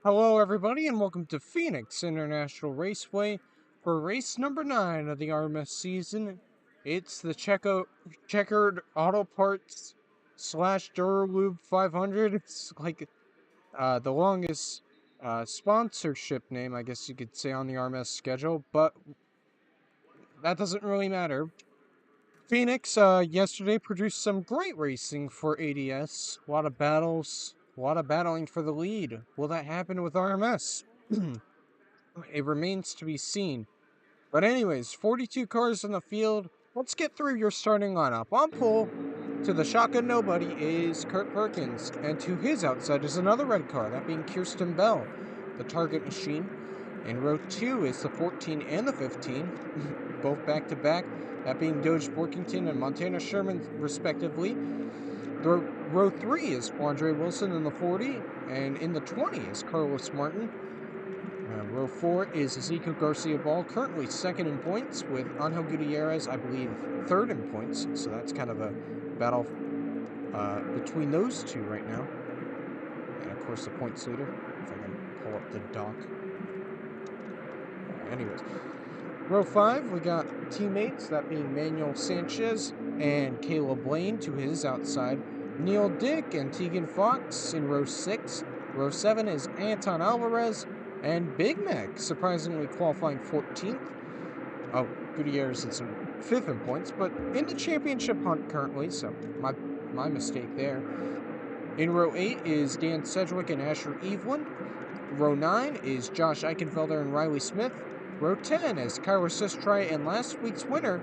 Hello, everybody, and welcome to Phoenix International Raceway for race number 9 of the RMS season. It's the checkered auto parts / Dura Lube 500. It's like the longest sponsorship name, I guess you could say, on the RMS schedule, but that doesn't really matter. Phoenix yesterday produced some great racing for ADS. A lot of battles, a lot of battling for the lead. Will that happen with RMS? It remains to be seen. But anyways, 42 cars in the field. Let's get through your starting lineup. On pole, to the shotgun nobody, is Kurt Perkins. And to his outside is another red car, that being Kirsten Bell, the target machine. In row 2 is the 14 and the 15, both back-to-back, that being Doge Borkington and Montana Sherman, respectively. Row 3 is Flandre Wilson in the 40, and in the 20 is Carlos Martin. Row 4 is Ezekiel Garcia Ball, currently second in points, with Angel Gutierrez, I believe, third in points. So that's kind of a battle between those two right now. And of course the points leader, if I can pull up the dock. Anyways, row 5, we got teammates, that being Manuel Sanchez and Caleb Lane to his outside. Neil Dick and Tegan Fox in row 6. Row 7 is Anton Alvarez and Big Mac, surprisingly qualifying 14th. Oh, Gutierrez is 5th in points, but in the championship hunt currently, so my mistake there. In row 8 is Dan Sedgwick and Asher Evelyn. Row 9 is Josh Eichenfelder and Riley Smith. Row 10 is Kyra Sistri and last week's winner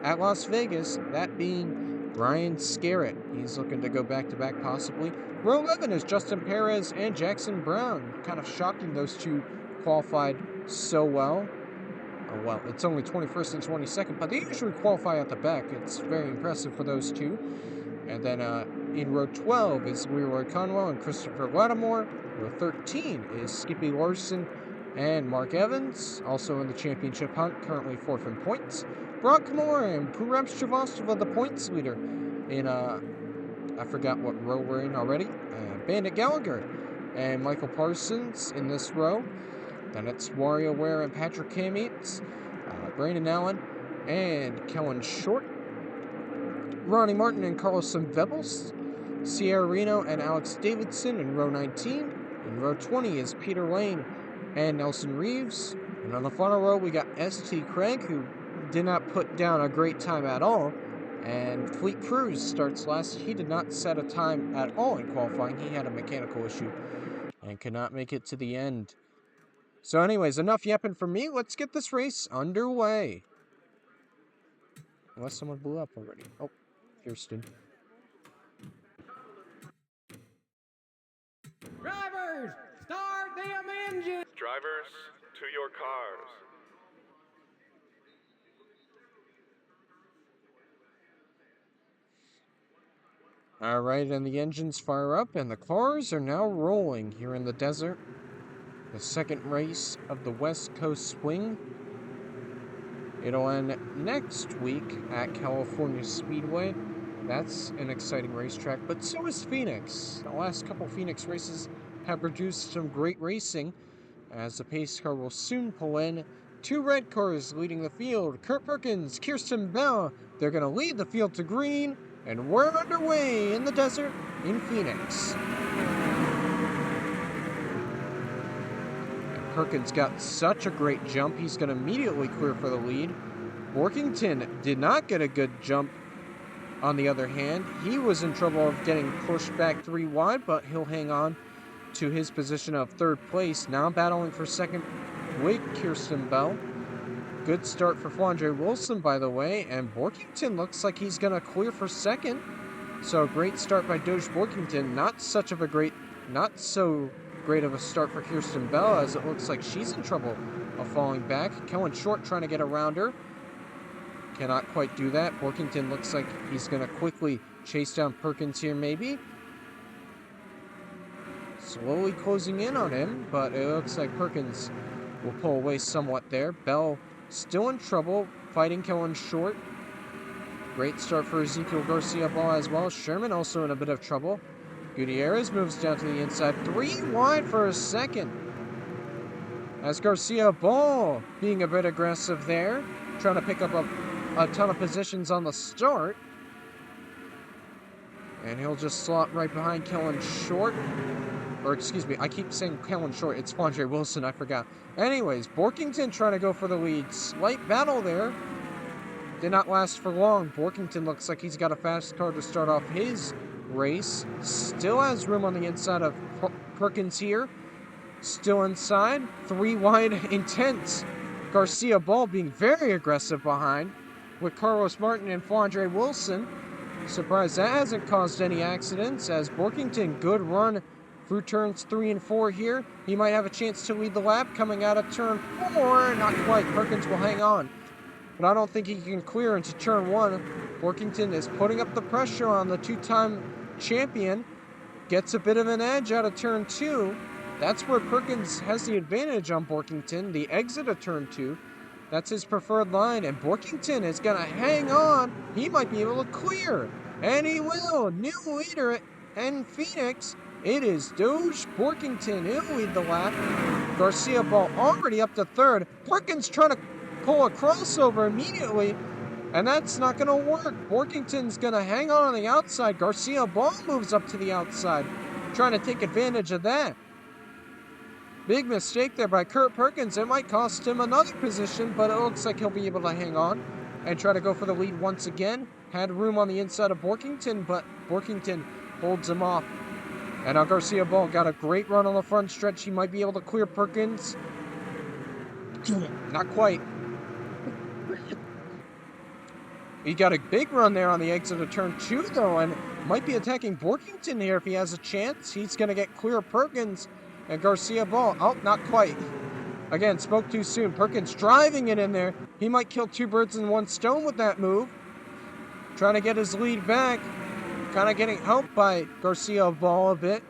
at Las Vegas, that being Ryan Scarrett. He's looking to go back-to-back possibly. Row 11 is Justin Perez and Jackson Brown. Kind of shocking those two qualified so well. Oh, well, it's only 21st and 22nd, but they usually qualify at the back. It's very impressive for those two. And then in row 12 is Leroy Conwell and Christopher Lattimore. Row 13 is Skippy Larson and Mark Evans, also in the championship hunt, currently 4th in points. Brock Moore and Purab Shrivastava, the points leader in, I forgot what row we're in already. Bandit Gallagher and Michael Parsons in this row. Then it's WarioWare and Patrick Kamietz, Brandon Allen and Kellen Short. Ronnie Martin and Carlson Vebels. Sierra Reno and Alex Davidson in row 19. In row 20 is Peter Lane and Nelson Reeves. And on the final row, we got S.T. Craig, who did not put down a great time at all. And Fleet Cruz starts last. He did not set a time at all in qualifying. He had a mechanical issue and could not make it to the end. So anyways, enough yapping from me. Let's get this race underway. Unless someone blew up already. Oh, Kirsten. Drivers, start them engines! Drivers, to your cars. Alright, and the engines fire up, and the cars are now rolling here in the desert. The second race of the West Coast Swing. It'll end next week at California Speedway. That's an exciting racetrack, but so is Phoenix. The last couple Phoenix races have produced some great racing, as the pace car will soon pull in. 2 red cars leading the field. Kurt Perkins, Kirsten Bell, they're going to lead the field to green, and we're underway in the desert in Phoenix. And Perkins got such a great jump, he's going to immediately clear for the lead. Borkington did not get a good jump. On the other hand, he was in trouble of getting pushed back 3 wide, but he'll hang on to his position of 3rd place. Now battling for 2nd with Kirsten Bell. Good start for Flandre Wilson, by the way, and Borkington looks like he's going to clear for 2nd. So great start by Doge Borkington. Not so great of a start for Kirsten Bell, as it looks like she's in trouble of falling back. Kellen Short trying to get around her. Cannot quite do that. Borkington looks like he's going to quickly chase down Perkins here, maybe. Slowly closing in on him, but it looks like Perkins will pull away somewhat there. Bell still in trouble, fighting Kellen Short. Great start for Ezekiel Garcia Ball as well. Sherman also in a bit of trouble. Gutierrez moves down to the inside. 3 wide for a second. As Garcia Ball being a bit aggressive there. Trying to pick up a ton of positions on the start. And he'll just slot right behind Kellen Short. Or excuse me, I keep saying Kellen Short. It's Fondre Wilson, I forgot. Anyways, Borkington trying to go for the lead. Slight battle there. Did not last for long. Borkington looks like he's got a fast car to start off his race. Still has room on the inside of Perkins here. Still inside. 3 wide, intense. Garcia Ball being very aggressive behind. With Carlos Martin and Fondre Wilson. Surprised that hasn't caused any accidents, as Borkington, good run through turns 3 and 4 here. He might have a chance to lead the lap coming out of turn 4. Not quite. Perkins will hang on. But I don't think he can clear into turn 1. Borkington is putting up the pressure on the 2-time champion. Gets a bit of an edge out of turn 2. That's where Perkins has the advantage on Borkington. The exit of turn 2. That's his preferred line, and Borkington is going to hang on. He might be able to clear, and he will. New leader in Phoenix. It is Doge Borkington. He'll lead the lap. Garcia Ball already up to 3rd. Perkins trying to pull a crossover immediately, and that's not going to work. Borkington's going to hang on the outside. Garcia Ball moves up to the outside, trying to take advantage of that. Big mistake there by Kurt Perkins. It might cost him another position, but it looks like he'll be able to hang on and try to go for the lead once again. Had room on the inside of Borkington, but Borkington holds him off. And now Garcia Ball got a great run on the front stretch. He might be able to clear Perkins. Not quite. He got a big run there on the exit of turn 2, though, and might be attacking Borkington here if he has a chance. He's going to get clear Perkins. And Garcia Ball, oh, not quite. Again, spoke too soon. Perkins driving it in there. He might kill 2 birds in 1 stone with that move. Trying to get his lead back. Kind of getting helped by Garcia Ball a bit.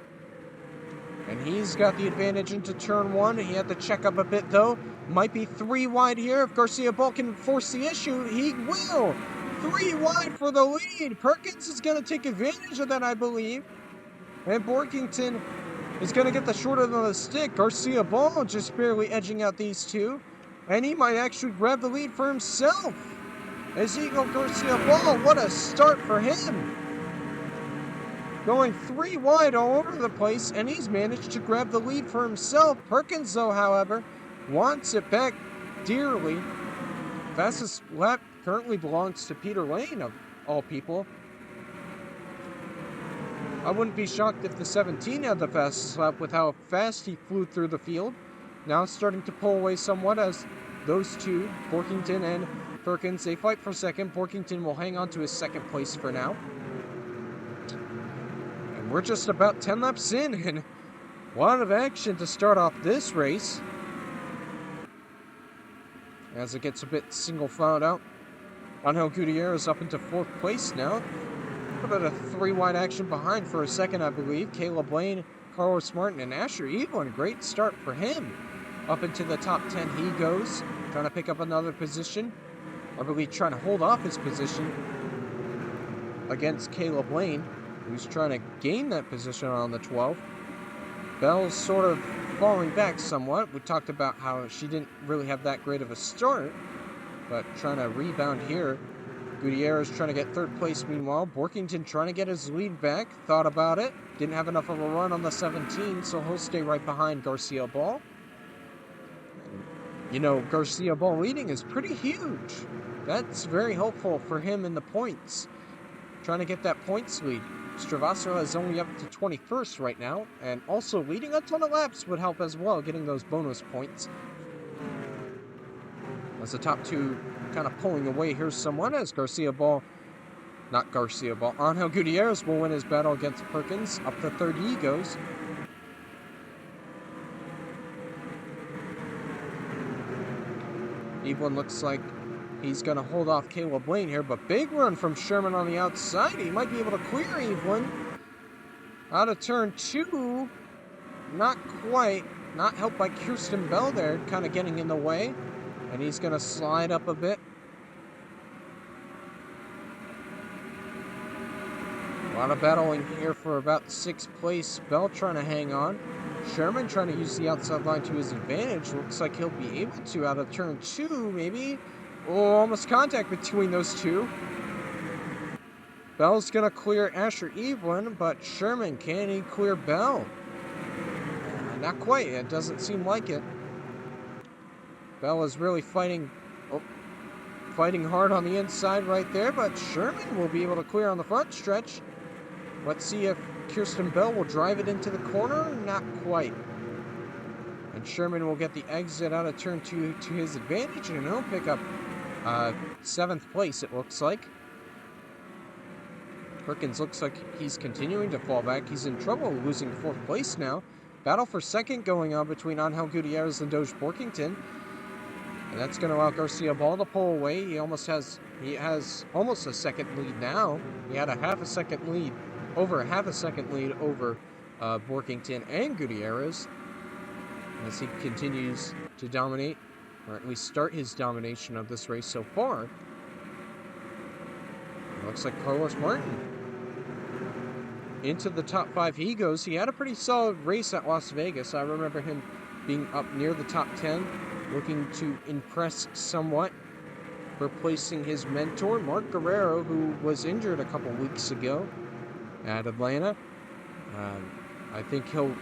And he's got the advantage into turn 1. He had to check up a bit, though. Might be 3 wide here. If Garcia Ball can force the issue, he will. 3 wide for the lead. Perkins is going to take advantage of that, I believe. And Borkington is going to get the short end of the stick. Garcia Ball just barely edging out these 2. And he might actually grab the lead for himself. As Eagle Garcia Ball, what a start for him. Going 3 wide all over the place, and he's managed to grab the lead for himself. Perkins, though, however, wants it back dearly. Fastest lap currently belongs to Peter Lane, of all people. I wouldn't be shocked if the 17 had the fastest lap with how fast he flew through the field. Now starting to pull away somewhat as those 2, Borkington and Perkins, they fight for second. Borkington will hang on to his second place for now. And we're just about 10 laps in, and a lot of action to start off this race. As it gets a bit single-filed out. Angel Gutierrez up into 4th place now. A bit of 3 wide action behind for a second, I believe. Caleb Lane, Carlos Martin, and Asher Evelyn. Great start for him. Up into the top 10 he goes. Trying to pick up another position. I believe trying to hold off his position against Caleb Lane, who's trying to gain that position on the 12. Bell's sort of falling back somewhat. We talked about how she didn't really have that great of a start, but trying to rebound here. Gutierrez trying to get 3rd place meanwhile. Borkington trying to get his lead back. Thought about it. Didn't have enough of a run on the 17, so he'll stay right behind Garcia Ball. You know, Garcia Ball leading is pretty huge. That's very helpful for him in the points. Trying to get that points lead. Stravasser is only up to 21st right now, and also leading a ton of laps would help as well, getting those bonus points. As the top 2 kind of pulling away here somewhat, as Angel Gutierrez will win his battle against Perkins. Up to 3rd he goes. Evelyn looks like he's going to hold off Caleb Lane here, but big run from Sherman on the outside. He might be able to clear Evelyn. Out of turn 2. Not quite. Not helped by Kirsten Bell there, kind of getting in the way. And he's going to slide up a bit. lot of battling here for about 6th place. Bell trying to hang on. Sherman trying to use the outside line to his advantage. Looks like he'll be able to out of turn 2, maybe. Oh, almost contact between those two. Bell's going to clear Asher Evelyn, but Sherman, can he clear Bell? Not quite. It doesn't seem like it. Bell is really fighting hard on the inside right there, but Sherman will be able to clear on the front stretch. Let's see if Kirsten Bell will drive it into the corner. Not quite. And Sherman will get the exit out of turn 2 to his advantage, and he'll pick up 7th place, it looks like. Perkins looks like he's continuing to fall back. He's in trouble losing 4th place now. Battle for 2nd going on between Angel Gutierrez and Doge Borkington. And that's going to allow Garcia Ball to pull away. He has almost a 2nd lead now. He had over a half a second lead over Borkington and Gutierrez as he continues to dominate, or at least start his domination of this race so far. It looks like Carlos Martin into the top 5 he goes. He had a pretty solid race at Las Vegas. I remember him being up near the top 10, looking to impress somewhat, replacing his mentor, Mark Guerrero, who was injured a couple weeks ago at Atlanta. I think he'll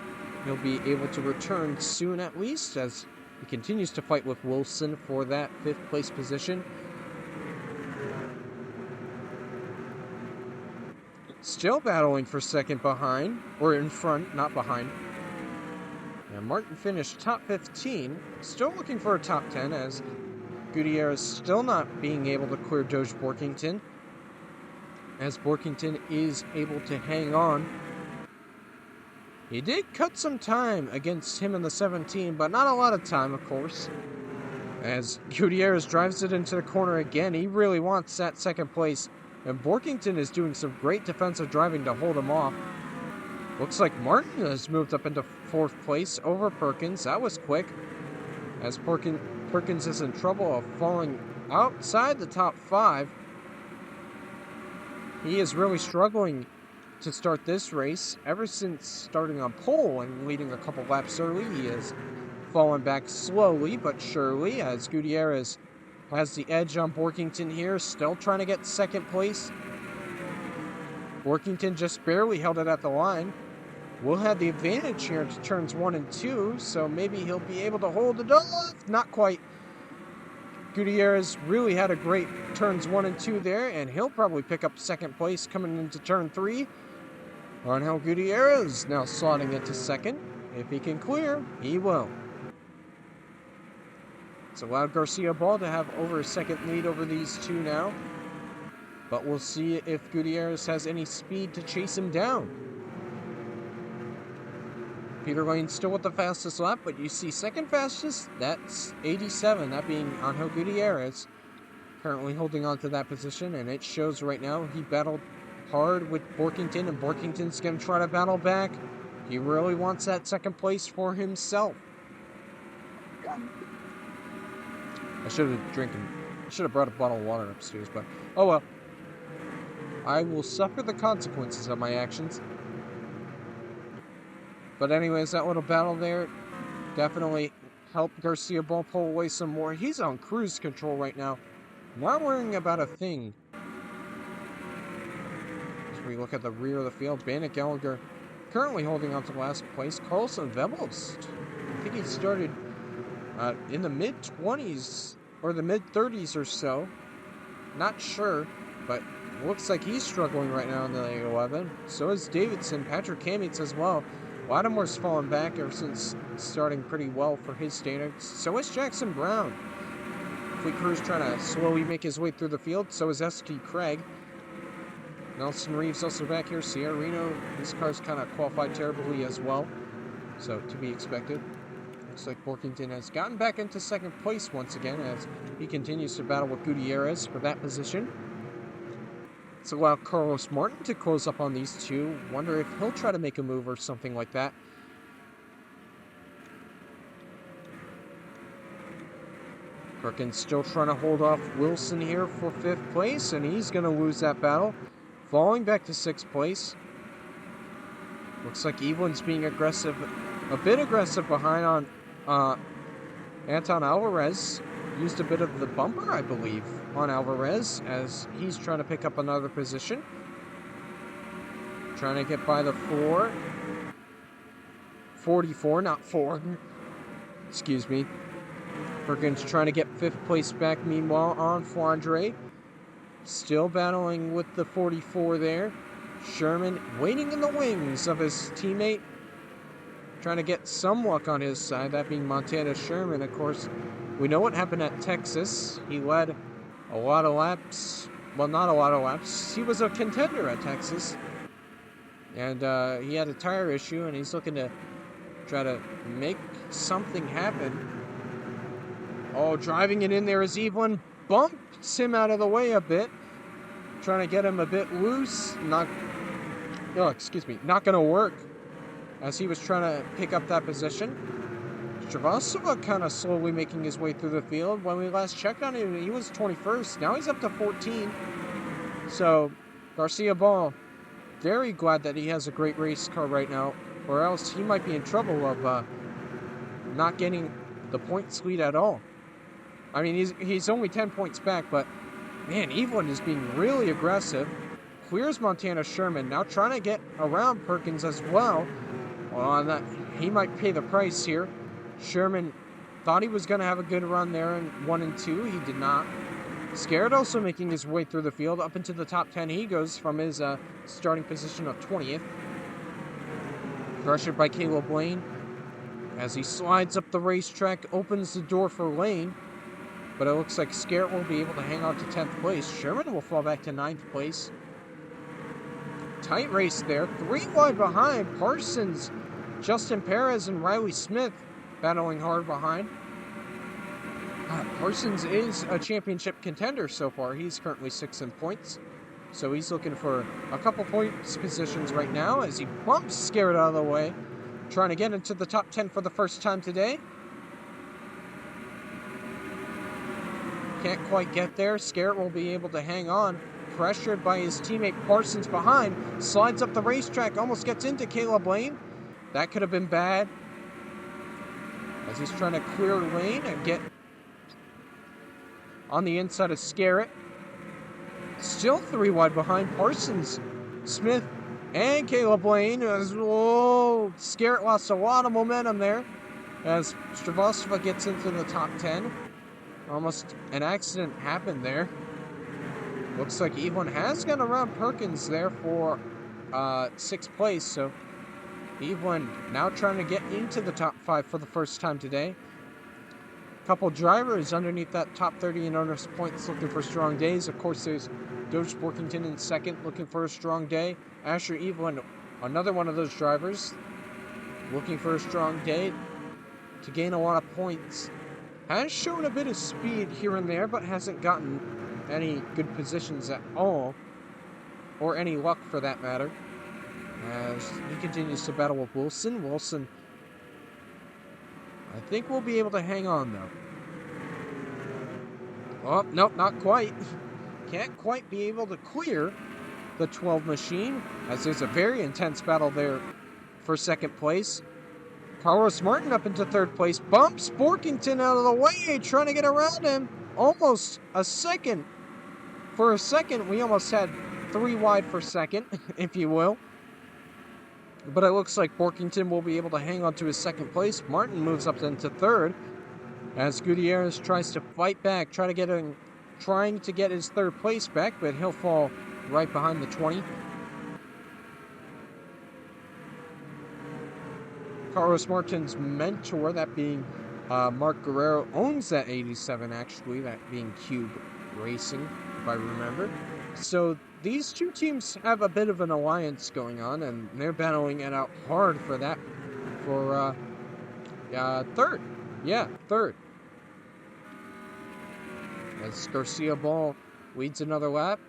be able to return soon, at least, as he continues to fight with Wilson for that 5th place position. Still battling for 2nd behind, or in front, not behind. And Martin finished top 15, still looking for a top 10, as Gutierrez still not being able to clear Doge Borkington, as Borkington is able to hang on. He did cut some time against him in the 17, but not a lot of time, of course. As Gutierrez drives it into the corner again, he really wants that 2nd place. And Borkington is doing some great defensive driving to hold him off. Looks like Martin has moved up into 4th place over Perkins. That was quick. As Perkins is in trouble of falling outside the top 5. He is really struggling to start this race. Ever since starting on pole and leading a couple laps early, he has fallen back slowly but surely, as Gutierrez has the edge on Borkington here, still trying to get 2nd place. Borkington just barely held it at the line. Will have the advantage here to turns 1 and 2, so maybe he'll be able to hold it off. Not quite. Gutierrez really had a great turns 1 and 2 there, and he'll probably pick up 2nd place coming into turn 3. Angel Gutierrez now slotting into 2nd. If he can clear, he will. It's allowed Garcia Ball to have over a 2nd lead over these two now. But we'll see if Gutierrez has any speed to chase him down. Peter Lane still with the fastest lap, but you see 2nd fastest, that's 87, that being Angel Gutierrez. Currently holding on to that position, and it shows right now. He battled hard with Borkington, and Borkington's going to try to battle back. He really wants that 2nd place for himself. I should have brought a bottle of water upstairs, but oh well. I will suffer the consequences of my actions. But anyways, that little battle there definitely helped Garcia Ball pull away some more. He's on cruise control right now, not worrying about a thing. As we look at the rear of the field, Bannock Gallagher currently holding on to last place. Carlson Vevelst, I think he started in the mid-20s or the mid-30s or so. Not sure, but looks like he's struggling right now in the 11. So is Davidson, Patrick Kamitz as well. Lattimore's fallen back ever since starting pretty well for his standards. So is Jackson Brown. Fleet Crew's trying to slowly make his way through the field. So is S.T. Craig. Nelson Reeves also back here. Sierra Reno, his car's kind of qualified terribly as well. So to be expected. Looks like Borkington has gotten back into 2nd place once again as he continues to battle with Gutierrez for that position. It's allowed Carlos Martin to close up on these two. Wonder if he'll try to make a move or something like that. Perkins still trying to hold off Wilson here for 5th place, and he's going to lose that battle. falling back to 6th place. Looks like Evelyn's being aggressive, a bit aggressive behind on Anton Alvarez. Used a bit of the bumper, I believe, on Alvarez as he's trying to pick up another position. Trying to get by the 44, not 4. Excuse me. Perkins trying to get 5th place back, meanwhile, on Flandre. Still battling with the 44 there. Sherman waiting in the wings of his teammate. Trying to get some luck on his side, that being Montana Sherman, of course. We know what happened at Texas. He led a lot of laps. Well, not a lot of laps. He was a contender at Texas. And he had a tire issue, and he's looking to try to make something happen. Oh, driving it in there is Evelyn. Bumps him out of the way a bit. Trying to get him a bit loose. Not going to work. As he was trying to pick up that position. Stravosova kind of slowly making his way through the field. When we last checked on him, he was 21st. Now he's up to 14. So, Garcia Ball, very glad that he has a great race car right now. Or else he might be in trouble of not getting the points lead at all. I mean, he's only 10 points back, but, man, Evelyn is being really aggressive. Clears Montana Sherman. Now trying to get around Perkins as well. Well, that, he might pay the price here. Sherman thought he was going to have a good run there in 1 and 2. He did not. Scared also making his way through the field. Up into the top 10 he goes from his starting position of 20th. Pressured by Caleb Lane. As he slides up the racetrack, opens the door for Lane. But it looks like Scarrett will be able to hang on to 10th place. Sherman will fall back to 9th place. Tight race there. 3 wide behind. Parsons, Justin Perez, and Riley Smith battling hard behind. Parsons is a championship contender so far. He's currently 6th in points. So he's looking for a couple points positions right now as he bumps Scarrett out of the way. Trying to get into the top 10 for the first time today. Can't quite get there. Scarrett will be able to hang on. Pressured by his teammate Parsons behind. Slides up the racetrack. Almost gets into Caleb Lane. That could have been bad. As he's trying to clear Lane and get on the inside of Scarrett. Still 3 wide behind Parsons, Smith, and Caleb Lane. As Scarrett lost a lot of momentum there. As Stravosova gets into the top 10. Almost an accident happened there. Looks like Evelyn has gone around Perkins there for 6th place. So Evelyn now trying to get into the top 5 for the first time today. Couple drivers underneath that top 30 in owners points looking for strong days. Of course, there's Doge Workington in 2nd looking for a strong day. Asher Evelyn, another one of those drivers, looking for a strong day to gain a lot of points. Has shown a bit of speed here and there, but hasn't gotten any good positions at all, or any luck for that matter. As he continues to battle with Wilson. Wilson, I think we'll be able to hang on, though. Oh, nope, not quite. Can't quite be able to clear the 12 machine, as there's a very intense battle there for 2nd place. Carlos Martin up into 3rd place. Bumps Borkington out of the way, trying to get around him. Almost a second. For a second, we almost had 3 wide for 2nd, if you will. But it looks like Borkington will be able to hang on to his 2nd place. Martin moves up into 3rd. As Gutierrez tries to fight back, trying to get his 3rd place back, but he'll fall right behind the 20. Carlos Martin's mentor, that being Mark Guerrero, owns that 87 actually, that being Cube Racing, if I remember. So these two teams have a bit of an alliance going on, and they're battling it out hard for that, for 3rd. Yeah, 3rd. As Garcia Ball leads another lap.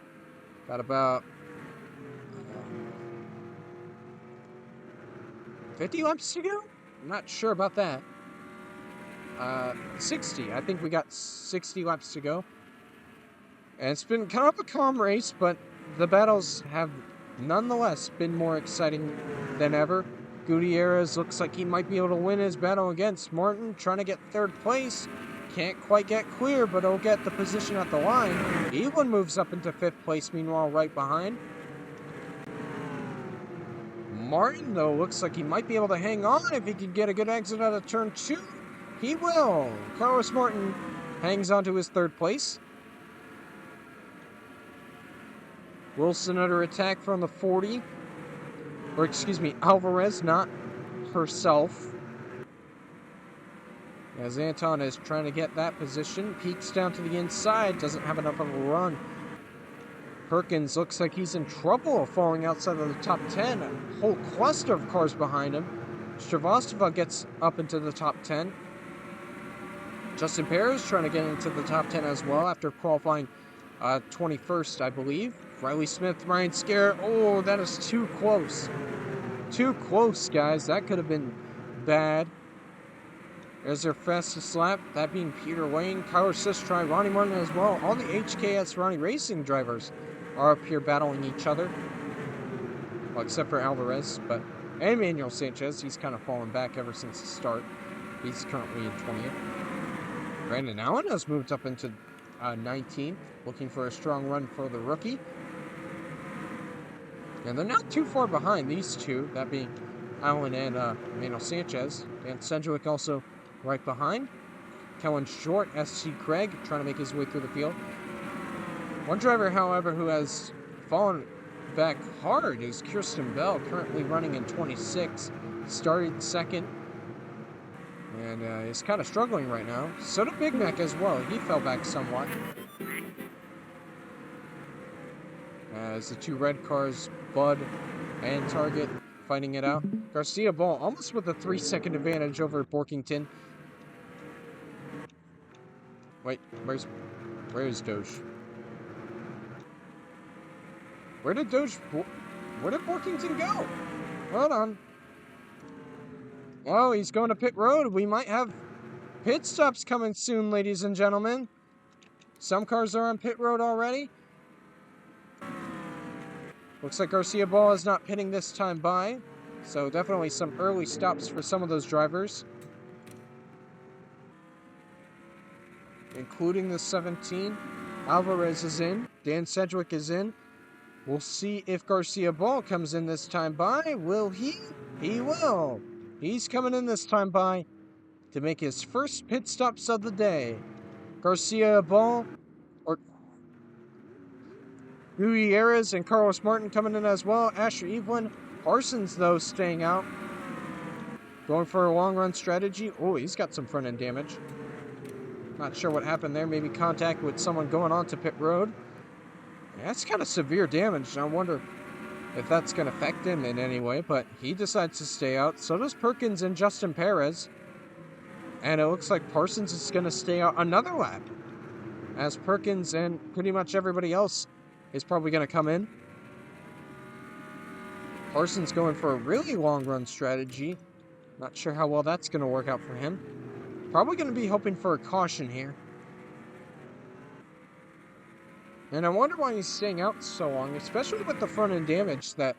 Got about 50 laps to go? I'm not sure about that. 60. I think we got 60 laps to go. And it's been kind of a calm race, but the battles have nonetheless been more exciting than ever. Gutierrez looks like he might be able to win his battle against Martin, trying to get third place. Can't quite get clear, but he'll get the position at the line. Evelyn moves up into fifth place, meanwhile, right behind. Martin, though, looks like he might be able to hang on if he can get a good exit out of turn 2. He will. Carlos Martin hangs on to his third place. Wilson under attack from the 40. Or excuse me, Alvarez, not herself. As Anton is trying to get that position. Peeks down to the inside. Doesn't have enough of a run. Perkins looks like he's in trouble falling outside of the top 10. A whole cluster of cars behind him. Stravostova gets up into the top 10. Justin Perez trying to get into the top 10 as well after qualifying 21st, I believe. Riley Smith, Ryan Scare. Oh, that is too close. Too close, guys. That could have been bad. There's their fastest lap, that being Peter Wayne. Kyler Sistry, Ronnie Martin as well. All the HKS Ronnie Racing drivers are up here battling each other. Well, except for Alvarez, but and Manuel Sanchez. He's kind of fallen back ever since the start. He's currently in 20th. Brandon Allen has moved up into 19th, looking for a strong run for the rookie. And they're not too far behind these two, that being Allen and Manuel Sanchez. Dan Sedgwick also right behind. Kellen Short, SC Craig, trying to make his way through the field. One driver, however, who has fallen back hard is Kirsten Bell, currently running in 26. Started second and is kind of struggling right now. So did Big Mac as well. He fell back somewhat. As the two red cars, Bud and Target, fighting it out. Garcia Ball almost with a 3-second advantage over Borkington. Wait, where's Doge? Where did Borkington go? Hold on. Oh, he's going to pit road. We might have pit stops coming soon, ladies and gentlemen. Some cars are on pit road already. Looks like Garcia Ball is not pitting this time by. So definitely some early stops for some of those drivers. Including the 17. Alvarez is in. Dan Sedgwick is in. We'll see if Garcia Ball comes in this time by. Will he? He will. He's coming in this time by to make his first pit stops of the day. Garcia Ball, or Gutierrez and Carlos Martin coming in as well. Asher Evelyn. Parsons, though, staying out. Going for a long run strategy. Oh, he's got some front end damage. Not sure what happened there. Maybe contact with someone going on to pit road. Yeah, that's kind of severe damage. I wonder if that's going to affect him in any way. But he decides to stay out. So does Perkins and Justin Perez. And it looks like Parsons is going to stay out another lap. As Perkins and pretty much everybody else is probably going to come in. Parsons going for a really long run strategy. Not sure how well that's going to work out for him. Probably going to be hoping for a caution here. And I wonder why he's staying out so long, especially with the front end damage that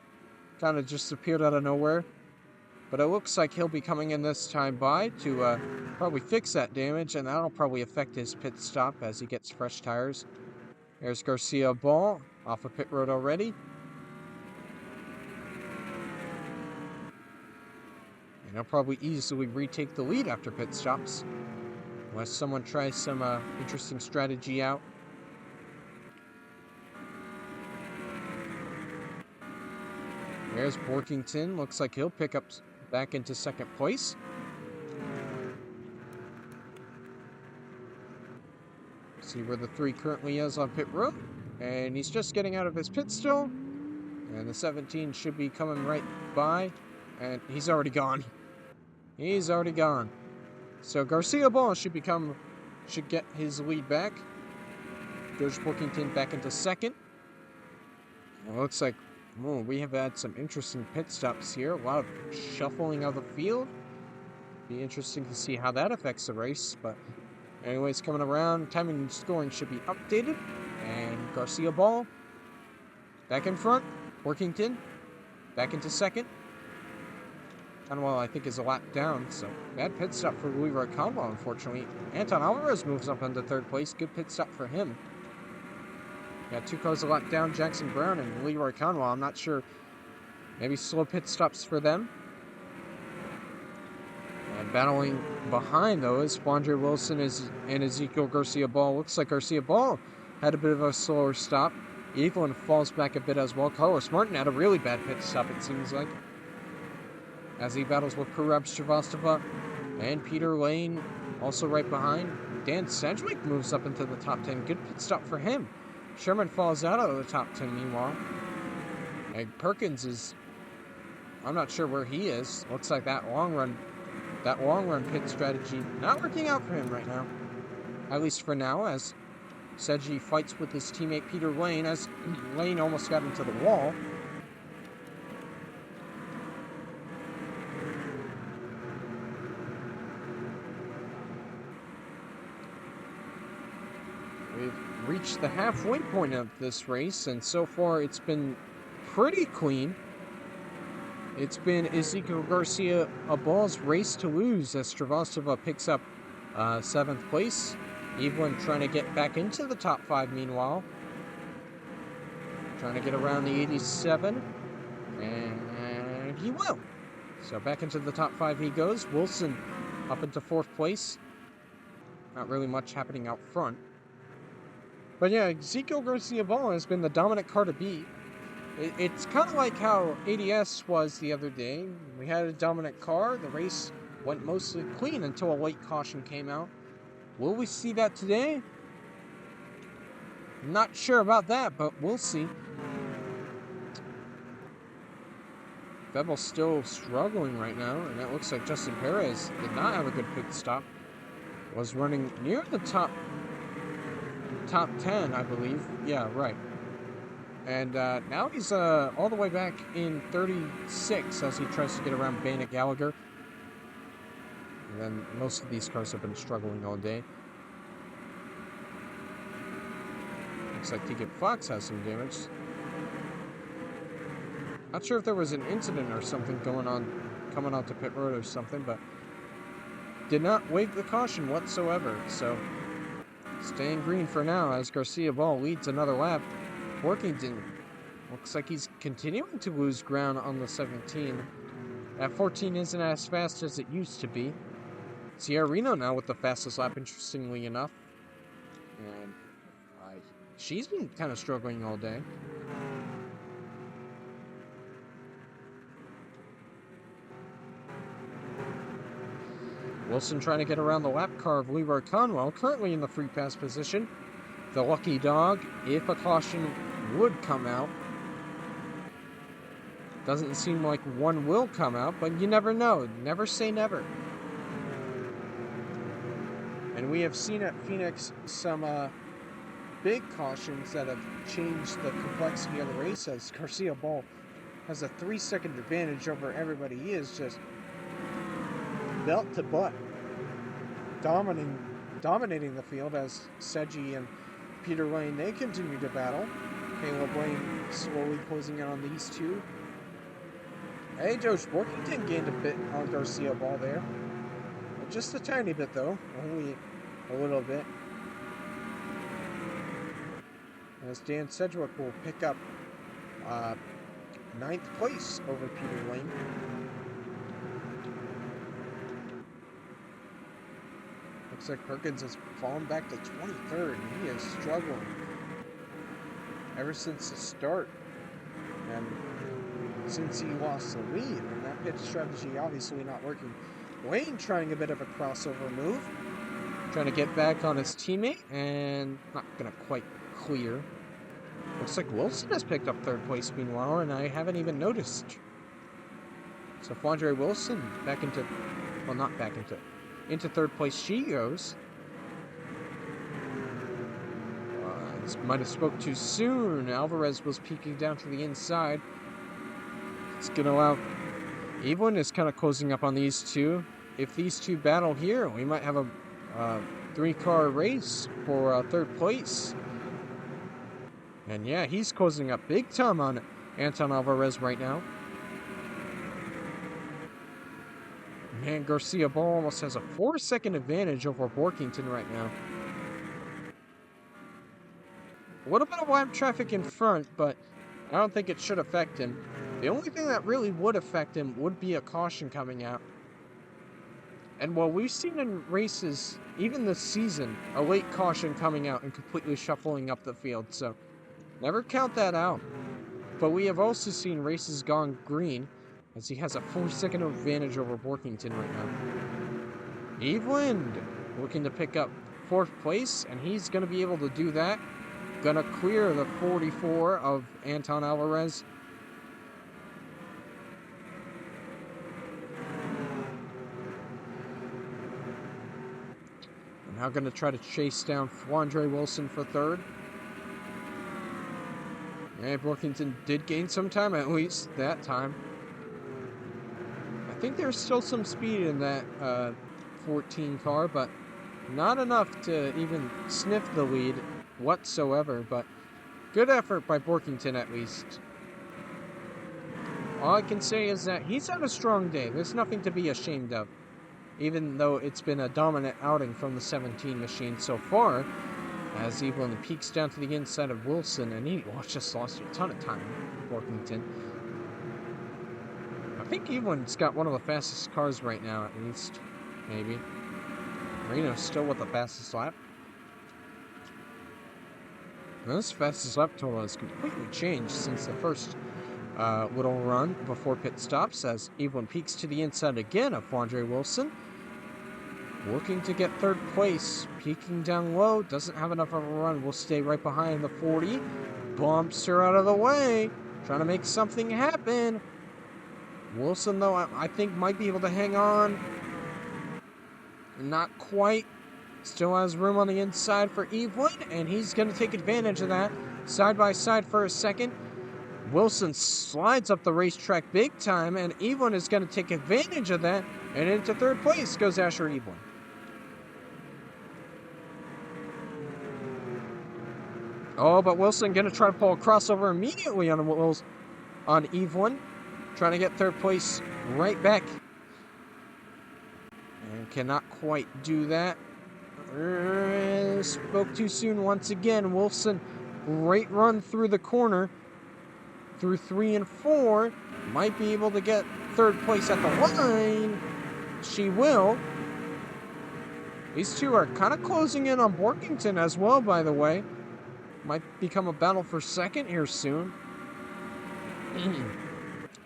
kind of just appeared out of nowhere. But it looks like he'll be coming in this time by to probably fix that damage, and that'll probably affect his pit stop as he gets fresh tires. There's Garcia Ball off of pit road already. And he'll probably easily retake the lead after pit stops, unless someone tries some interesting strategy out. There's Borkington. Looks like he'll pick up back into second place. See where the 3 currently is on pit road. And he's just getting out of his pit still. And the 17 should be coming right by. And he's already gone. He's already gone. So Garcia Ball should get his lead back. George Borkington back into second. Well, looks like we have had some interesting pit stops here. A lot of shuffling of the field. Be interesting to see how that affects the race. But anyways, coming around, timing and scoring should be updated. And Garcia Ball Back in front, Workington. Back into second. Conwell, I think, is a lap down, so bad pit stop for Leroy Conwell, unfortunately. Anton Alvarez moves up into third place. Good pit stop for him. Got 2 cars a lap down, Jackson Brown and Leroy Conwell. I'm not sure. Maybe slow pit stops for them. And battling behind, though, is Fondre Wilson and Ezekiel Garcia Ball. Looks like Garcia Ball had a bit of a slower stop. Evelyn falls back a bit as well. Carlos Martin had a really bad pit stop, it seems like, as he battles with Kurab Shrivastava and Peter Lane also right behind. Dan Sedgwick moves up into the top 10. Good pit stop for him. Sherman falls out of the top 10 meanwhile. And Perkins is, I'm not sure where he is. Looks like that long run pit strategy not working out for him right now. At least for now, as Sedgy fights with his teammate Peter Lane, as Lane almost got into the wall. We've reached the halfway point of this race, and so far it's been pretty clean. It's been Ezekiel Garcia Ball's race to lose as Shrivastava picks up 7th place. Evelyn trying to get back into the top 5 meanwhile. Trying to get around the 87. And he will. So back into the top 5 he goes. Wilson up into 4th place. Not really much happening out front. But yeah, Ezekiel Garcia Ball has been the dominant car to beat. It's kind of like how ADS was the other day. We had a dominant car. The race went mostly clean until a late caution came out. Will we see that today? Not sure about that, but we'll see. Vettel's still struggling right now, and it looks like Justin Perez did not have a good pit stop. Was running near the top 10, I believe. Yeah, right. And now he's all the way back in 36 as he tries to get around Bennett Gallagher. And then most of these cars have been struggling all day. Looks like Tegan Fox has some damage. Not sure if there was an incident or something going on, coming onto pit road or something, but did not wave the caution whatsoever. So staying green for now as Garcia Ball leads another lap. Workington looks like he's continuing to lose ground on the 17. That 14 isn't as fast as it used to be. Sierra Reno now with the fastest lap, interestingly enough. And she's been kind of struggling all day. Wilson trying to get around the lap car of Leroy Conwell, currently in the free pass position. The lucky dog, if a caution would come out. Doesn't seem like one will come out, but you never know. Never say never. And we have seen at Phoenix some big cautions that have changed the complexity of the race, as Garcia Ball has a 3-second advantage over everybody. He is just belt to butt, dominating the field as Sedgy and Peter Lane, they continue to battle. Caleb Lane slowly closing in on these two. Hey, Josh Workington gained a bit on Garcia Ball there. Just a tiny bit, though. Only a little bit. As Dan Sedgwick will pick up 9th place over Peter Lane. Looks like Perkins has fallen back to 23rd, and he is struggling ever since the start. And since he lost the lead, and that pit strategy obviously not working. Lane trying a bit of a crossover move, trying to get back on his teammate, and not going to quite clear. Looks like Wilson has picked up 3rd place meanwhile, and I haven't even noticed. So Fondre Wilson back into, well, not back into 3rd place she goes. Might have spoke too soon. Alvarez was peeking down to the inside. It's going to allow... Evelyn is kind of closing up on these two. If these two battle here, we might have a 3-car race for 3rd place. And yeah, he's closing up big time on Anton Alvarez right now. Man, Garcia Ball almost has a 4-second advantage over Borkington right now. A little bit of lap traffic in front, but I don't think it should affect him. The only thing that really would affect him would be a caution coming out. And while we've seen in races, even this season, a late caution coming out and completely shuffling up the field, so never count that out. But we have also seen races gone green, as he has a 4-second advantage over Borkington right now. Eveland looking to pick up 4th place, and he's going to be able to do that. Going to clear the 44 of Anton Alvarez. I'm now going to try to chase down Flandre Wilson for 3rd. Yeah, Borkington did gain some time, at least that time. I think there's still some speed in that 14 car, but not enough to even sniff the lead whatsoever. But good effort by Borkington, at least. All I can say is that he's had a strong day. There's nothing to be ashamed of, even though it's been a dominant outing from the 17 machine so far, as Evelyn peeks down to the inside of Wilson, and he just lost a ton of time, Borkington. I think Evelyn's got one of the fastest cars right now, at least. Maybe. Marino's still with the fastest lap. Now, this fastest lap total has completely changed since the first little run before pit stops, as Evelyn peeks to the inside again of Flandre Wilson. Looking to get 3rd place, peeking down low, doesn't have enough of a run, will stay right behind the 40, bumps her out of the way, trying to make something happen. Wilson, though, I think might be able to hang on. Not quite. Still has room on the inside for Evelyn, and he's going to take advantage of that. Side by side for a second. Wilson slides up the racetrack big time, and Evelyn is going to take advantage of that, and into 3rd place goes Asher Evelyn. Oh, but Wilson going to try to pull a crossover immediately on Evelyn, trying to get 3rd place right back. And cannot quite do that. Spoke too soon once again. Wilson, great run through the corner. Through 3 and 4. Might be able to get 3rd place at the line. She will. These two are kind of closing in on Borkington as well, by the way. Might become a battle for 2nd here soon.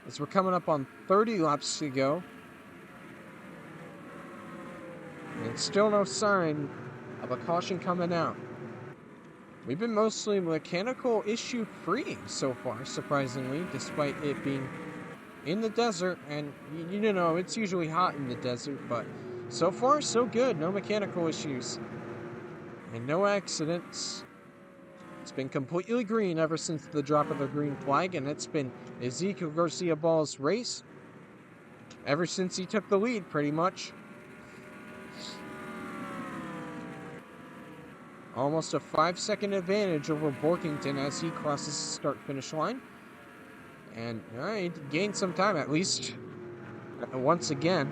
As we're coming up on 30 laps to go. And still no sign of a caution coming out. We've been mostly mechanical issue free so far, surprisingly, despite it being in the desert. And, you know, it's usually hot in the desert, but so far, so good. No mechanical issues. And no accidents. It's been completely green ever since the drop of the green flag, and it's been Ezekiel Garcia Ball's race ever since he took the lead, pretty much. Almost a 5-second advantage over Borkington as he crosses the start-finish line. And he gained some time, at least, once again.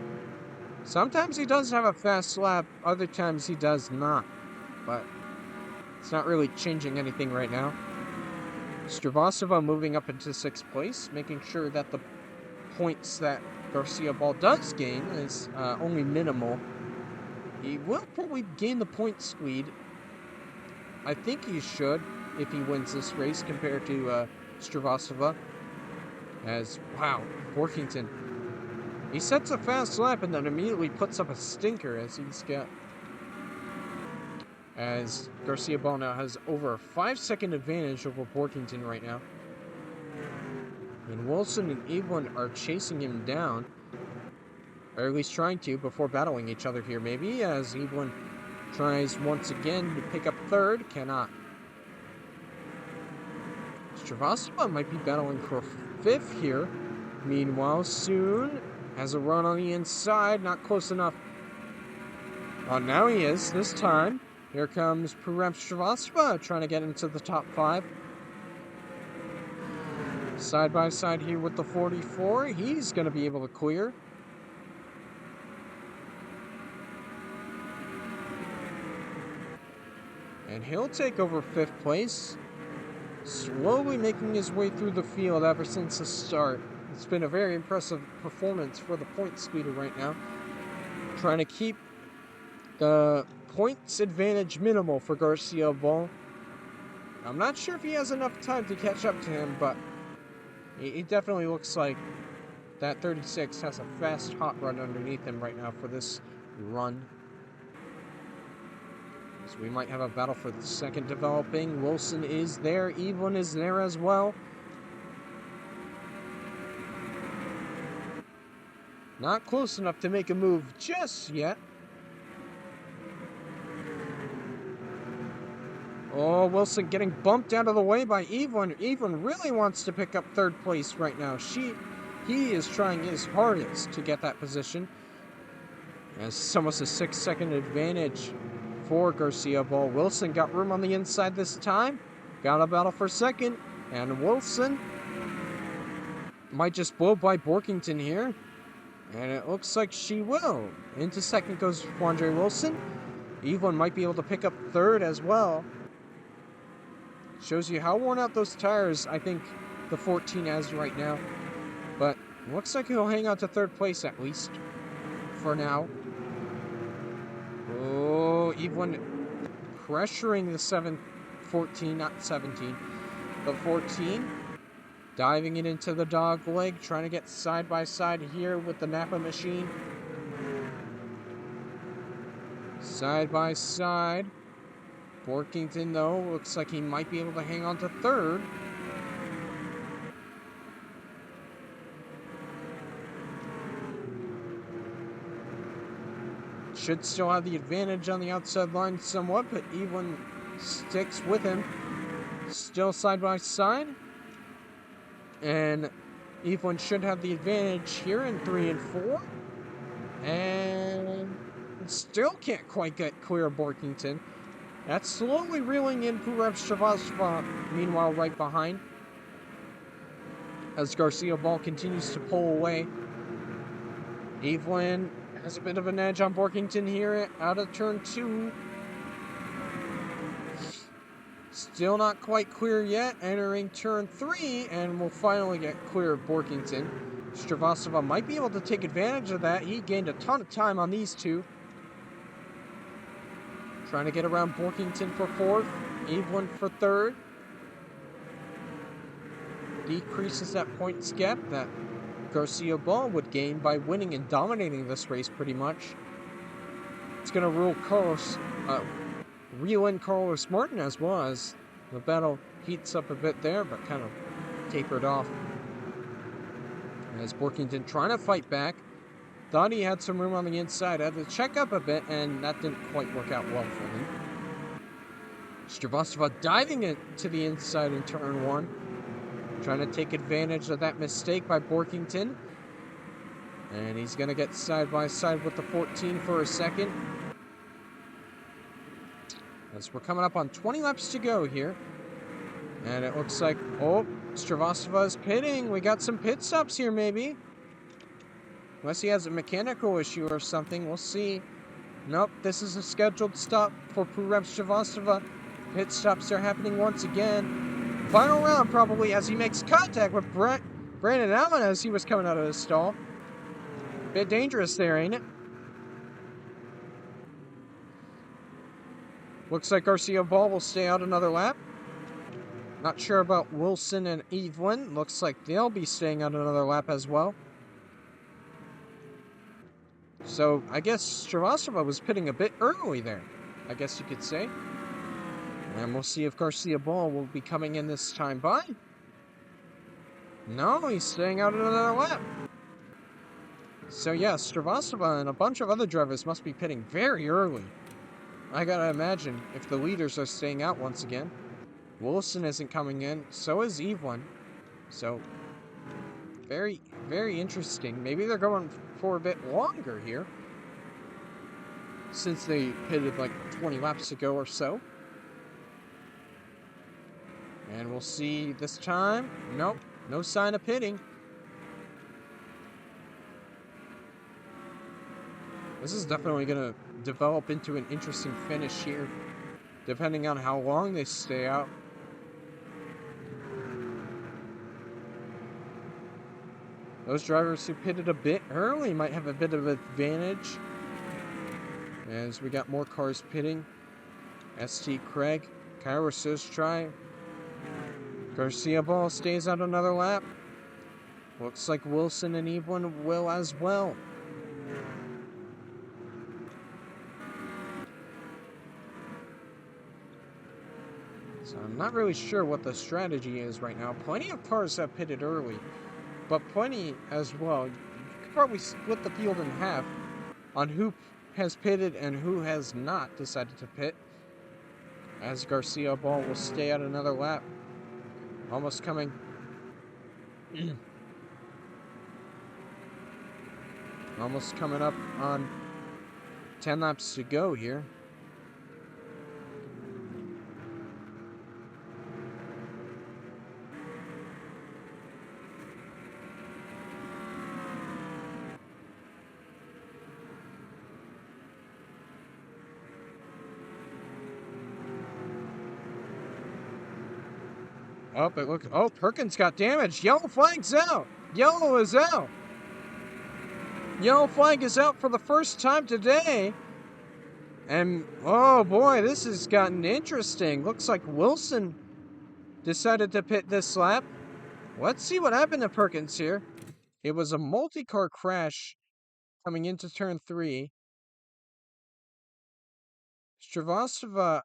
Sometimes he does have a fast lap, other times he does not. But it's not really changing anything right now. Stravosova moving up into 6th place, making sure that the points that Garcia Ball does gain is only minimal. He will probably gain the points lead. I think he should if he wins this race compared to Stravosova. As, wow, Borkington. He sets a fast lap and then immediately puts up a stinker as Garcia Ball now has over a 5-second advantage over Borkington right now. And Wilson and Evelyn are chasing him down. Or at least trying to before battling each other here maybe, as Evelyn tries once again to pick up 3rd, cannot. Stravosova might be battling for 5th here. Meanwhile, soon has a run on the inside, not close enough. Oh, now he is, this time. Here comes Purem Stravosova trying to get into the top 5. Side by side here with the 44. He's going to be able to clear. And he'll take over 5th place. Slowly making his way through the field ever since the start. It's been a very impressive performance for the point speeder right now. Trying to keep the points advantage minimal for Garcia Ball. I'm not sure if he has enough time to catch up to him, but it definitely looks like that 36 has a fast hot run underneath him right now for this run. So we might have a battle for the second developing. Wilson is there. Evelyn is there as well. Not close enough to make a move just yet. Oh, Wilson getting bumped out of the way by Evelyn. Evelyn really wants to pick up 3rd place right now. He is trying his hardest to get that position. It's almost a 6-second advantage for Garcia Ball. Wilson got room on the inside this time. Got a battle for 2nd. And Wilson might just blow by Borkington here. And it looks like she will. Into 2nd goes Quandre Wilson. Evelyn might be able to pick up 3rd as well. Shows you how worn out those tires I think the 14 has right now. But looks like he'll hang on to 3rd place at least. For now. Oh, Evelyn pressuring the 14, not 17. The 14. Diving it into the dog leg. Trying to get side by side here with the Napa machine. Side by side. Borkington, though, looks like he might be able to hang on to 3rd. Should still have the advantage on the outside line somewhat, but Evelyn sticks with him. Still side by side. And Evelyn should have the advantage here in 3 and 4. And still can't quite get clear of Borkington. That's slowly reeling in Purev Shrivastava, meanwhile right behind. As Garcia Ball continues to pull away. Evelyn has a bit of an edge on Borkington here out of turn 2. Still not quite clear yet. Entering turn 3, and we'll finally get clear of Borkington. Shrivastava might be able to take advantage of that. He gained a ton of time on these two. Trying to get around Borkington for 4th. Evelyn for 3rd. Decreases that points gap that Garcia Ball would gain by winning and dominating this race pretty much. It's going to reel in Carlos Martin as well, as the battle heats up a bit there, but kind of tapered off. As Borkington trying to fight back. Thought he had some room on the inside. Had to check up a bit, and that didn't quite work out well for him. Shrivastava diving it to the inside in turn 1. Trying to take advantage of that mistake by Borkington. And he's going to get side by side with the 14 for a second. As we're coming up on 20 laps to go here. And it looks like, oh, Shrivastava is pitting. We got some pit stops here maybe. Unless he has a mechanical issue or something, we'll see. Nope, this is a scheduled stop for Purev Shrivastava. Pit stops are happening once again. Final round probably as he makes contact with Brandon Allen as he was coming out of his stall. Bit dangerous there, ain't it? Looks like Garcia Ball will stay out another lap. Not sure about Wilson and Evelyn. Looks like they'll be staying out another lap as well. So, I guess Shrivastava was pitting a bit early there, I guess you could say. And we'll see if Garcia Ball will be coming in this time by. No, he's staying out another lap. So yeah, Shrivastava and a bunch of other drivers must be pitting very early. I gotta imagine if the leaders are staying out once again. Wilson isn't coming in, so is Evelyn. So, very, very interesting. Maybe they're going for a bit longer here, since they pitted like 20 laps ago or so. And we'll see this time. Nope. No sign of pitting. This is definitely going to develop into an interesting finish here, depending on how long they stay out. Those drivers who pitted a bit early might have a bit of advantage, as we got more cars pitting. ST Craig, Kyra Sostry, Garcia Ball stays out another lap. Looks like Wilson and Evelyn will as well. So I'm not really sure what the strategy is right now. Plenty of cars have pitted early, but plenty as well. You could probably split the field in half on who has pitted and who has not decided to pit, as Garcia Ball will stay out another lap. Almost coming. Almost coming up on 10 laps to go here. Oh, but look. Oh, Perkins got damaged. Yellow flag's out. Yellow is out. Yellow flag is out for the first time today. And, oh boy, this has gotten interesting. Looks like Wilson decided to pit this lap. Let's see what happened to Perkins here. It was a multi-car crash coming into turn 3. Srivastava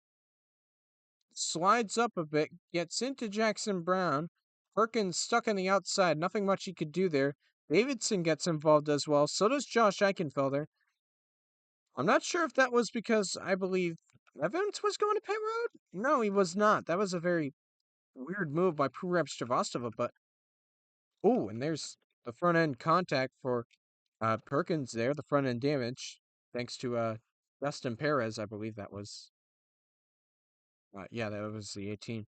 slides up a bit, gets into Jackson Brown. Perkins stuck on the outside, nothing much he could do there. Davidson gets involved as well, so does Josh Eichenfelder. I'm not sure if that was because I believe Evans was going to pit road? No, he was not. That was a very weird move by Purab Srivastava, but... Oh, and there's the front end contact for Perkins there, the front end damage, thanks to Dustin Perez, I believe that was... yeah, that was the 18.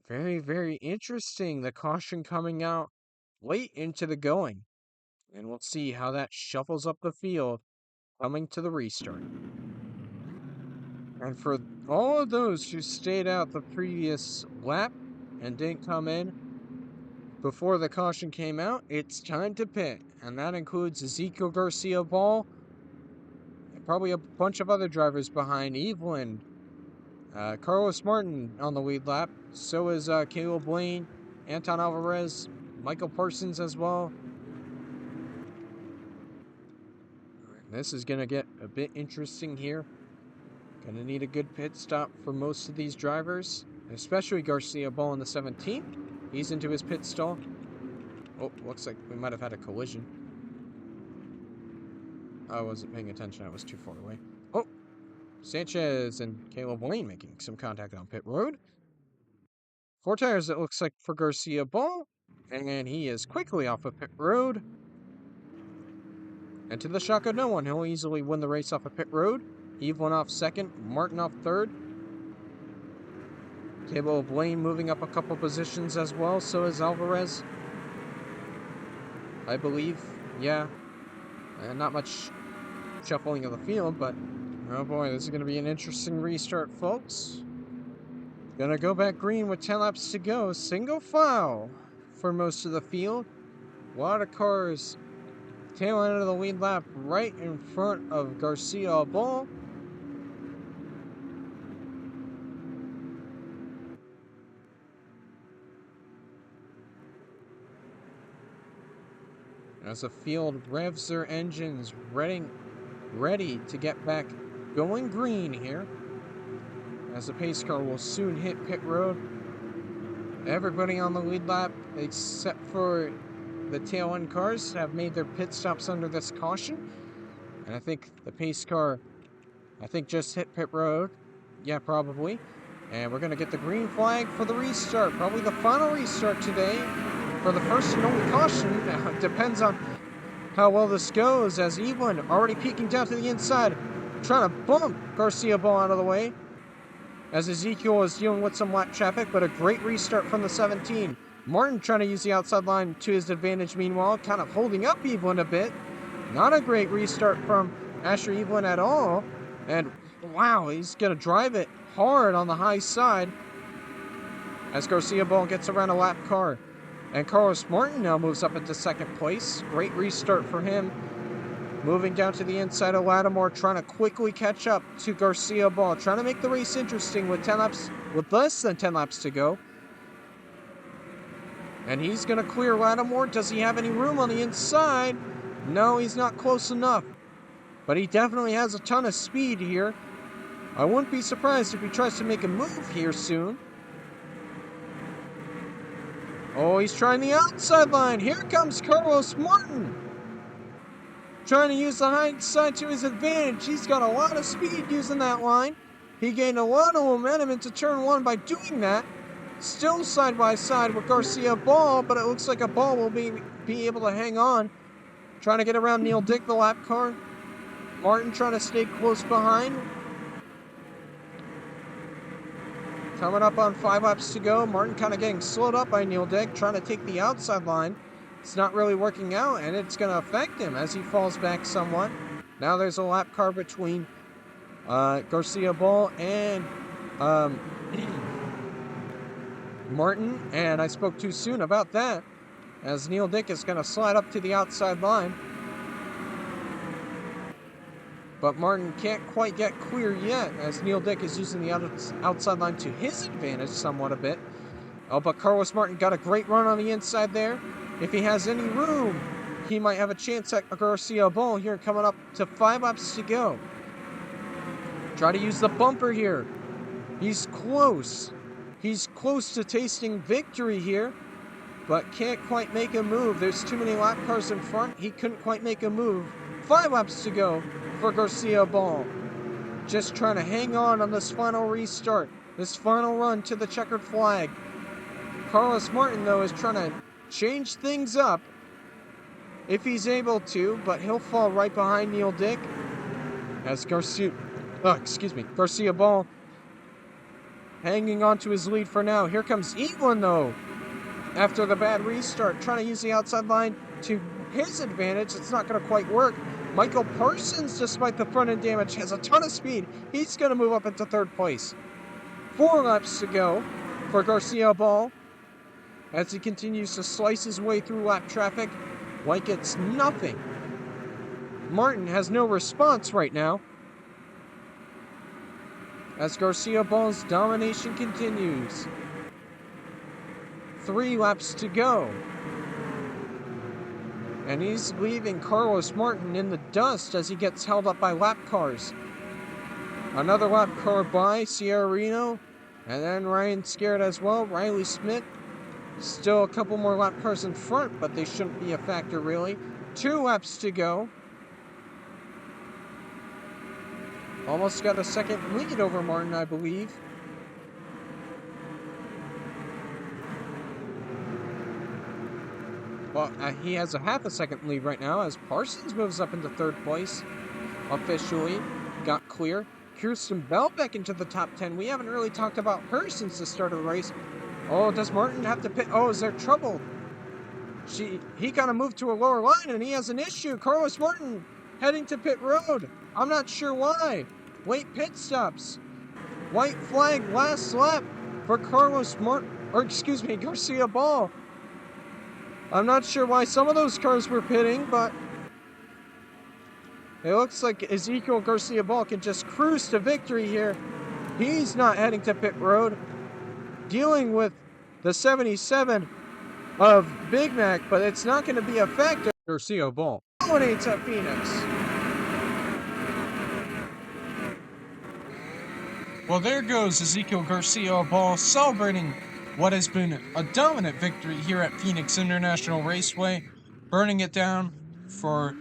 Very, very interesting. The caution coming out late into the going. And we'll see how that shuffles up the field coming to the restart. And for all of those who stayed out the previous lap and didn't come in before the caution came out, it's time to pit. And that includes Ezekiel Garcia Ball, and probably a bunch of other drivers behind. Evelyn, Carlos Martin on the lead lap. So is Caleb Blaine, Anton Alvarez, Michael Parsons as well. This is going to get a bit interesting here. Going to need a good pit stop for most of these drivers, especially Garcia Ball in the 17th. He's into his pit stall. Oh, looks like we might have had a collision. I wasn't paying attention. I was too far away. Oh, Sanchez and Caleb Lane making some contact on pit road. 4 tires, it looks like, for Garcia Ball. And he is quickly off of pit road. And to the shock of no one, he'll easily win the race off of pit road. Evelyn off second, Martin off third. Caleb Lane moving up a couple positions as well, so is Alvarez. I believe, yeah. Not much shuffling of the field, but oh boy, this is going to be an interesting restart, folks. Gonna go back green with 10 laps to go. Single file for most of the field. A lot of cars tail end of the lead lap right in front of Garcia Ball. As the field revs their engines, ready to get back going green here. As the pace car will soon hit pit road. Everybody on the lead lap, except for the tail end cars, have made their pit stops under this caution. And I think the pace car, just hit pit road. Yeah, probably. And we're going to get the green flag for the restart. Probably the final restart today for the first and only caution. Depends on how well this goes, as Evelyn already peeking down to the inside, trying to bump Garcia Ball out of the way, as Ezekiel is dealing with some lap traffic, but a great restart from the 17. Martin trying to use the outside line to his advantage, meanwhile, kind of holding up Evelyn a bit. Not a great restart from Asher Evelyn at all. And wow, he's going to drive it hard on the high side as Garcia Ball gets around a lap car. And Carlos Martin now moves up into second place. Great restart for him. Moving down to the inside of Lattimore, trying to quickly catch up to Garcia Ball. Trying to make the race interesting with less than 10 laps to go. And he's going to clear Lattimore. Does he have any room on the inside? No, he's not close enough. But he definitely has a ton of speed here. I wouldn't be surprised if he tries to make a move here soon. Oh, he's trying the outside line. Here comes Carlos Martin. Trying to use the high side to his advantage. He's got a lot of speed using that line. He gained a lot of momentum into turn one by doing that. Still side by side with Garcia Ball, but it looks like a Ball will be able to hang on. Trying to get around Neil Dick, the lap car. Martin trying to stay close behind. Coming up on 5 laps to go. Martin kind of getting slowed up by Neil Dick, trying to take the outside line. It's not really working out, and it's going to affect him as he falls back somewhat. Now there's a lap car between Garcia Ball and Martin, and I spoke too soon about that, as Neil Dick is going to slide up to the outside line. But Martin can't quite get clear yet, as Neil Dick is using the outside line to his advantage somewhat a bit. Oh, but Carlos Martin got a great run on the inside there. If he has any room, he might have a chance at Garcia Ball here, coming up to 5 laps to go. Try to use the bumper here. He's close. He's close to tasting victory here, but can't quite make a move. There's too many lap cars in front. He couldn't quite make a move. 5 laps to go for Garcia Ball. Just trying to hang on this final restart, this final run to the checkered flag. Carlos Martin, though, is trying to change things up if he's able to, but he'll fall right behind Neil Dick as Garcia Ball hanging on to his lead for now. Here comes Evelyn, though, after the bad restart, trying to use the outside line to his advantage. It's not going to quite work. Michael Parsons, despite the front end damage, has a ton of speed. He's going to move up into third place. 4 laps to go for Garcia Ball as he continues to slice his way through lap traffic like it's nothing. Martin has no response right now as Garcia Ball's domination continues. 3 laps to go. And he's leaving Carlos Martin in the dust as he gets held up by lap cars. Another lap car by Sierra Reno, and then Ryan Scared as well. Riley Smith, still a couple more lap cars in front, but they shouldn't be a factor really. 2 laps to go. Almost got a second lead over Martin, I believe. Well, he has a half a second lead right now as Parsons moves up into third place. Officially got clear. Kirsten Bell back into the top 10. We haven't really talked about her since the start of the race. Oh, does Martin have to pit? Oh, is there trouble? He got to move to a lower line and he has an issue. Carlos Martin heading to pit road. I'm not sure why. Late pit stops. White flag last lap for Garcia Ball. I'm not sure why some of those cars were pitting, but it looks like Ezekiel Garcia Ball can just cruise to victory here. He's not heading to pit road, dealing with the 77 of Big Mac, but it's not going to be a factor. Garcia Ball dominates at Phoenix. Well, there goes Ezekiel Garcia Ball celebrating what has been a dominant victory here at Phoenix International Raceway, burning it down for,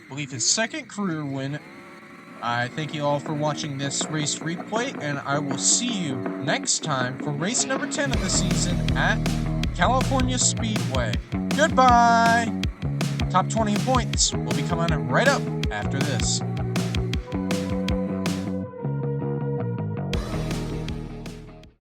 I believe, his second career win. I thank you all for watching this race replay, and I will see you next time for race number 10 of the season at California Speedway. Goodbye! Top 20 points will be coming right up after this.